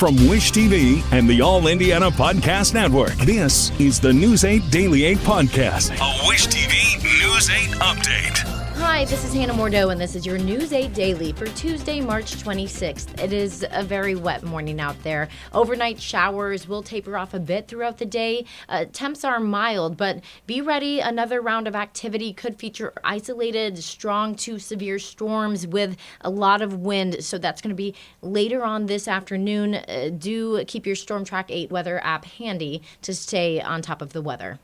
From Wish TV and the All Indiana Podcast Network, this is the News 8 Daily 8 Podcast, a Wish TV News 8 update. Hi, this is Hannah Mordeau, and this is your News 8 Daily for Tuesday, March 26th. It is a very wet morning out there. Overnight showers will taper off a bit throughout the day. Temps are mild, but be ready. Another round of activity could feature isolated, strong to severe storms with a lot of wind. So that's going to be later on this afternoon. Do keep your Storm Track 8 weather app handy to stay on top of the weather.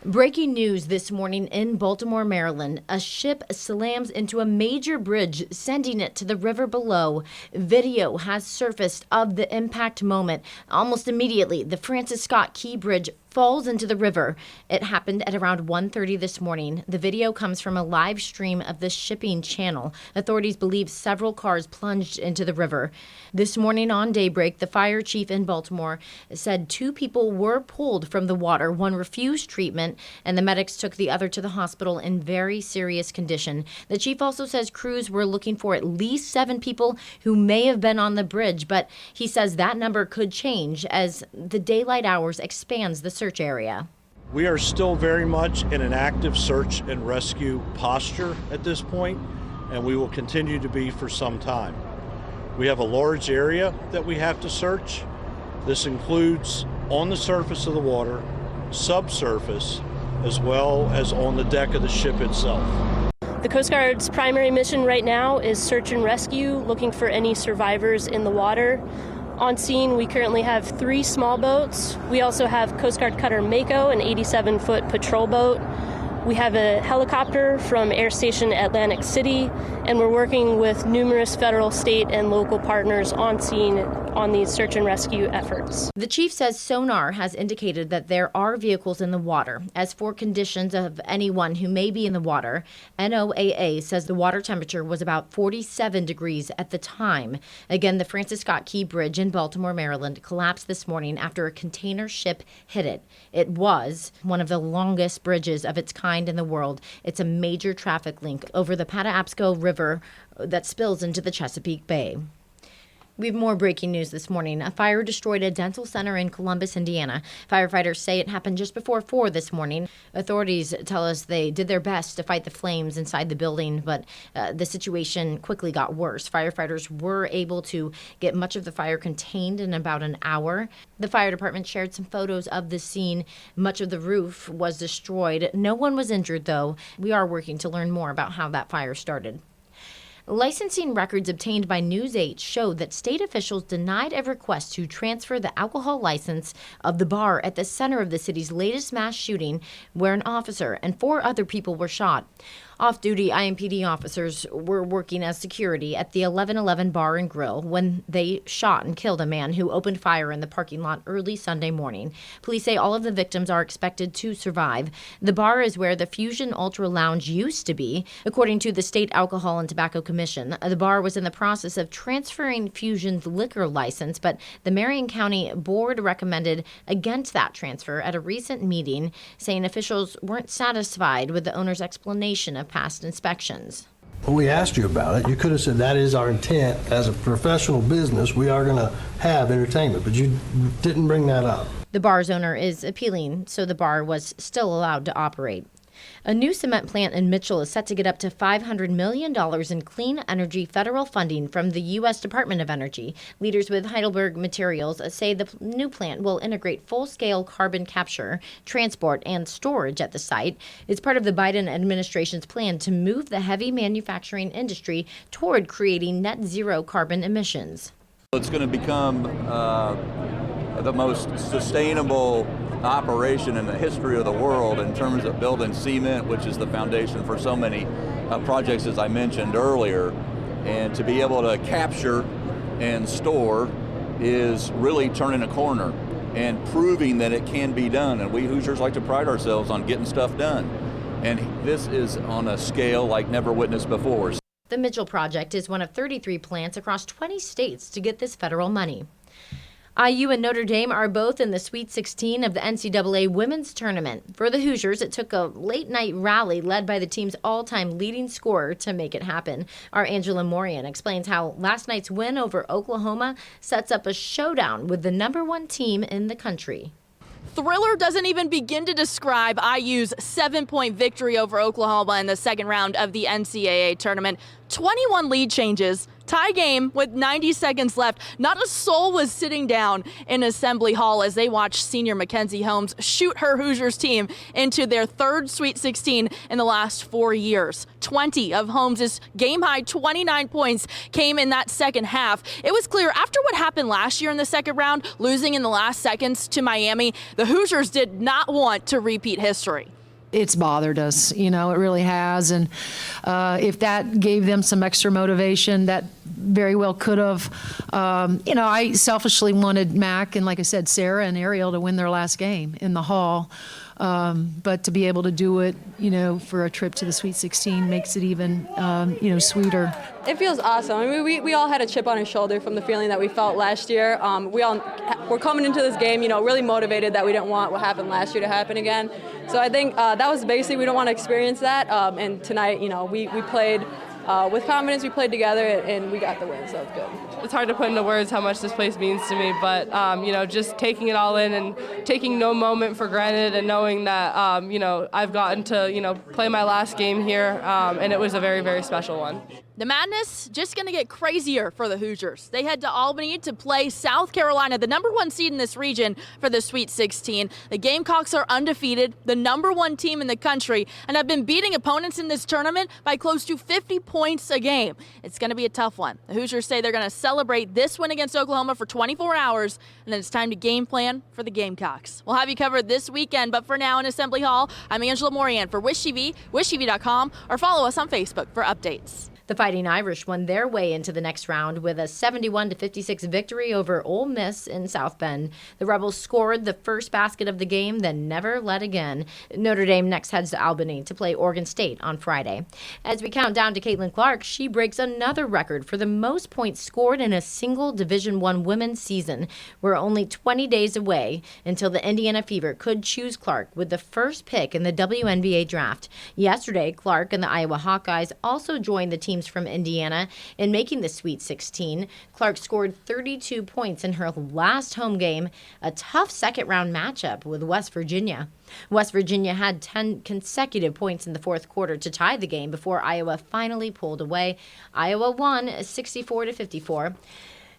Breaking news this morning in Baltimore, Maryland. A ship slams into a major bridge, sending it to the river below. Video has surfaced of the impact moment. Almost immediately, the Francis Scott Key Bridge falls into the river. It happened at around 1:30 this morning. The video comes from a live stream of the shipping channel. Authorities believe several cars plunged into the river. This morning on daybreak, the fire chief in Baltimore said 2 people were pulled from the water. One refused treatment, and the medics took the other to the hospital in very serious condition. The chief also says crews were looking for at least 7 people who may have been on the bridge, but he says that number could change as the daylight hours expands the search area. We are still very much in an active search and rescue posture at this point, and we will continue to be for some time. We have a large area that we have to search. This includes on the surface of the water, subsurface, as well as on the deck of the ship itself. The Coast Guard's primary mission right now is search and rescue, looking for any survivors in the water. On scene, we currently have 3 small boats. We also have Coast Guard Cutter Mako, an 87-foot patrol boat. We have a helicopter from Air Station Atlantic City, and we're working with numerous federal, state, and local partners on scene on these search and rescue efforts. The chief says sonar has indicated that there are vehicles in the water. As for conditions of anyone who may be in the water, NOAA says the water temperature was about 47 degrees at the time. Again, the Francis Scott Key Bridge in Baltimore, Maryland collapsed this morning after a container ship hit it. It was one of the longest bridges of its kind in the world. It's a major traffic link over the Patapsco River that spills into the Chesapeake Bay. We have more breaking news this morning. A fire destroyed a dental center in Columbus, Indiana. Firefighters say it happened just before 4 this morning. Authorities tell us they did their best to fight the flames inside the building, but the situation quickly got worse. Firefighters were able to get much of the fire contained in about an hour. The fire department shared some photos of the scene. Much of the roof was destroyed. No one was injured, though. We are working to learn more about how that fire started. Licensing records obtained by News 8 showed that state officials denied a request to transfer the alcohol license of the bar at the center of the city's latest mass shooting, where an officer and 4 other people were shot. Off-duty IMPD officers were working as security at the 1111 Bar and Grill when they shot and killed a man who opened fire in the parking lot early Sunday morning. Police say all of the victims are expected to survive. The bar is where the Fusion Ultra Lounge used to be. According to the State Alcohol and Tobacco Commission, the bar was in the process of transferring Fusion's liquor license, but the Marion County Board recommended against that transfer at a recent meeting, saying officials weren't satisfied with the owner's explanation of past inspections. When we asked you about it, you could have said that is our intent as a professional business. We are going to have entertainment, but you didn't bring that up. The bar's owner is appealing, so the bar was still allowed to operate. A new cement plant in Mitchell is set to get up to $500 million in clean energy federal funding from the U.S. Department of Energy. Leaders with Heidelberg Materials say the new plant will integrate full-scale carbon capture, transport, and storage at the site. It's part of the Biden administration's plan to move the heavy manufacturing industry toward creating net zero carbon emissions. It's going to become the most sustainable operation in the history of the world in terms of building cement, which is the foundation for so many projects, as I mentioned earlier. And to be able to capture and store is really turning a corner and proving that it can be done. And we Hoosiers like to pride ourselves on getting stuff done. And this is on a scale like never witnessed before. The Mitchell project is one of 33 plants across 20 states to get this federal money. IU and Notre Dame are both in the Sweet 16 of the NCAA Women's Tournament. For the Hoosiers, it took a late-night rally led by the team's all-time leading scorer to make it happen. Our Angela Morian explains how last night's win over Oklahoma sets up a showdown with the #1 team in the country. Thriller doesn't even begin to describe IU's 7-point victory over Oklahoma in the second round of the NCAA tournament. 21 lead changes, tie game with 90 seconds left. Not a soul was sitting down in Assembly Hall as they watched senior Mackenzie Holmes shoot her Hoosiers team into their third Sweet 16 in the last 4 years. 20 of Holmes' game-high 29 points came in that second half. It was clear after what happened last year in the second round, losing in the last seconds to Miami, the Hoosiers did not want to repeat history. It's bothered us, it really has. And if that gave them some extra motivation, that very well could have. I selfishly wanted Mac and, like I said, Sarah and Ariel to win their last game in the hall. But to be able to do it, for a trip to the Sweet 16 makes it even, sweeter. It feels awesome. I mean, we all had a chip on our shoulder from the feeling that we felt last year. We all were coming into this game, really motivated that we didn't want what happened last year to happen again. So I think that was basically, we don't want to experience that. And tonight, we played with confidence, we played together, and we got the win, so it's good. It's hard to put into words how much this place means to me, but, just taking it all in and taking no moment for granted and knowing that, I've gotten to, play my last game here, and it was a very, very special one. The madness just going to get crazier for the Hoosiers. They head to Albany to play South Carolina, the #1 seed in this region, for the Sweet 16. The Gamecocks are undefeated, the #1 team in the country, and have been beating opponents in this tournament by close to 50 points a game. It's going to be a tough one. The Hoosiers say they're going to celebrate this win against Oklahoma for 24 hours, and then it's time to game plan for the Gamecocks. We'll have you covered this weekend, but for now in Assembly Hall, I'm Angela Morian for Wish TV, wishtv.com, or follow us on Facebook for updates. The Fighting Irish won their way into the next round with a 71-56 victory over Ole Miss in South Bend. The Rebels scored the first basket of the game, then never led again. Notre Dame next heads to Albany to play Oregon State on Friday. As we count down to Caitlin Clark, she breaks another record for the most points scored in a single Division I women's season. We're only 20 days away until the Indiana Fever could choose Clark with the first pick in the WNBA draft. Yesterday, Clark and the Iowa Hawkeyes also joined the team from Indiana in making the Sweet 16. Clark scored 32 points in her last home game, a tough second-round matchup with West Virginia. West Virginia had 10 consecutive points in the fourth quarter to tie the game before Iowa finally pulled away. Iowa won 64-54.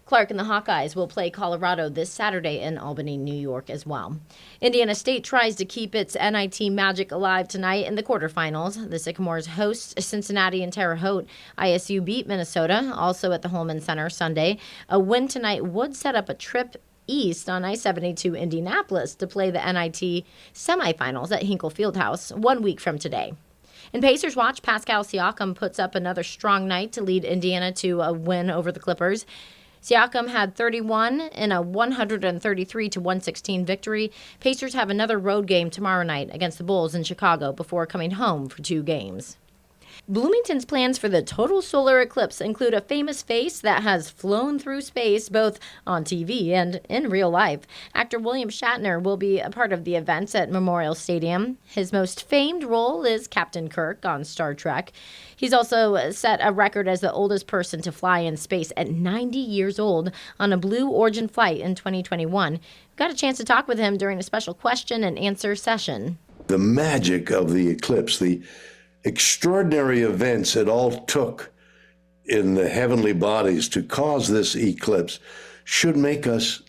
Clark and the Hawkeyes will play Colorado this Saturday in Albany, New York as well. Indiana State tries to keep its NIT magic alive tonight in the quarterfinals. The Sycamores host Cincinnati and Terre Haute. ISU beat Minnesota, also at the Holman Center Sunday. A win tonight would set up a trip east on I-70 to Indianapolis to play the NIT semifinals at Hinkle Fieldhouse 1 week from today. In Pacers Watch, Pascal Siakam puts up another strong night to lead Indiana to a win over the Clippers. Siakam had 31 in a 133-116 victory. Pacers have another road game tomorrow night against the Bulls in Chicago before coming home for 2 games. Bloomington's plans for the total solar eclipse include a famous face that has flown through space both on TV and in real life. Actor William Shatner will be a part of the events at Memorial Stadium. His most famed role is Captain Kirk on Star Trek. He's also set a record as the oldest person to fly in space at 90 years old on a Blue Origin flight in 2021. Got a chance to talk with him during a special question and answer session. The magic of the eclipse, the extraordinary events it all took in the heavenly bodies to cause this eclipse should make us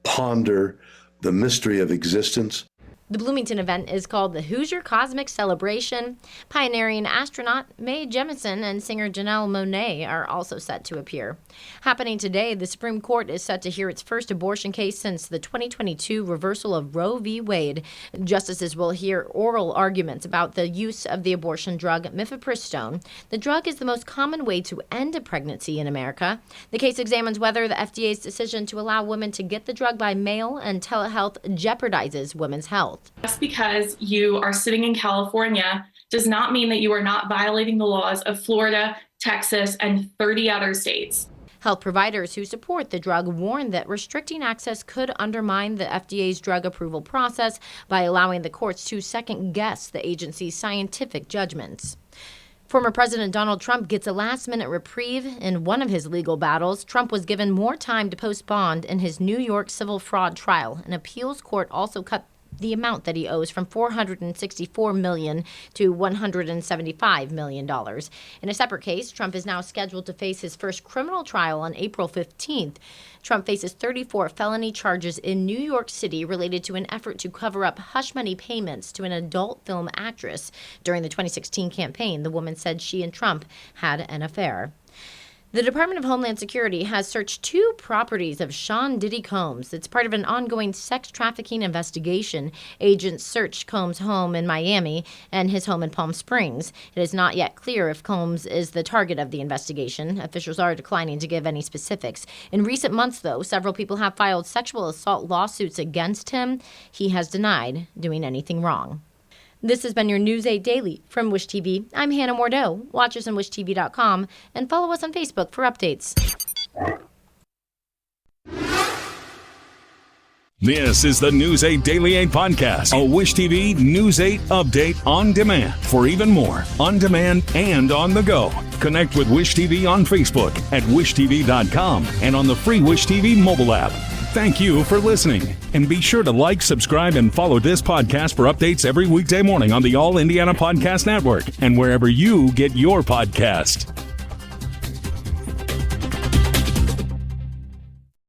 ponder the mystery of existence. The Bloomington event is called the Hoosier Cosmic Celebration. Pioneering astronaut Mae Jemison and singer Janelle Monáe are also set to appear. Happening today, the Supreme Court is set to hear its first abortion case since the 2022 reversal of Roe v. Wade. Justices will hear oral arguments about the use of the abortion drug mifepristone. The drug is the most common way to end a pregnancy in America. The case examines whether the FDA's decision to allow women to get the drug by mail and telehealth jeopardizes women's health. Just because you are sitting in California does not mean that you are not violating the laws of Florida, Texas, and 30 other states. Health providers who support the drug warned that restricting access could undermine the FDA's drug approval process by allowing the courts to second-guess the agency's scientific judgments. Former President Donald Trump gets a last-minute reprieve in one of his legal battles. Trump was given more time to post bond in his New York civil fraud trial. An appeals court also cut the amount that he owes from $464 million to $175 million. In a separate case, Trump is now scheduled to face his first criminal trial on April 15th. Trump faces 34 felony charges in New York City related to an effort to cover up hush money payments to an adult film actress. During the 2016 campaign, the woman said she and Trump had an affair. The Department of Homeland Security has searched 2 properties of Sean Diddy Combs. It's part of an ongoing sex trafficking investigation. Agents searched Combs' home in Miami and his home in Palm Springs. It is not yet clear if Combs is the target of the investigation. Officials are declining to give any specifics. In recent months, though, several people have filed sexual assault lawsuits against him. He has denied doing anything wrong. This has been your News 8 Daily from Wish TV. I'm Hannah Mordeau. Watch us on wishtv.com and follow us on Facebook for updates. This is the News 8 Daily 8 podcast, a Wish TV News 8 update on demand. For even more, on demand and on the go, connect with Wish TV on Facebook at wishtv.com and on the free Wish TV mobile app. Thank you for listening, and be sure to like, subscribe, and follow this podcast for updates every weekday morning on the All Indiana Podcast Network and wherever you get your podcast.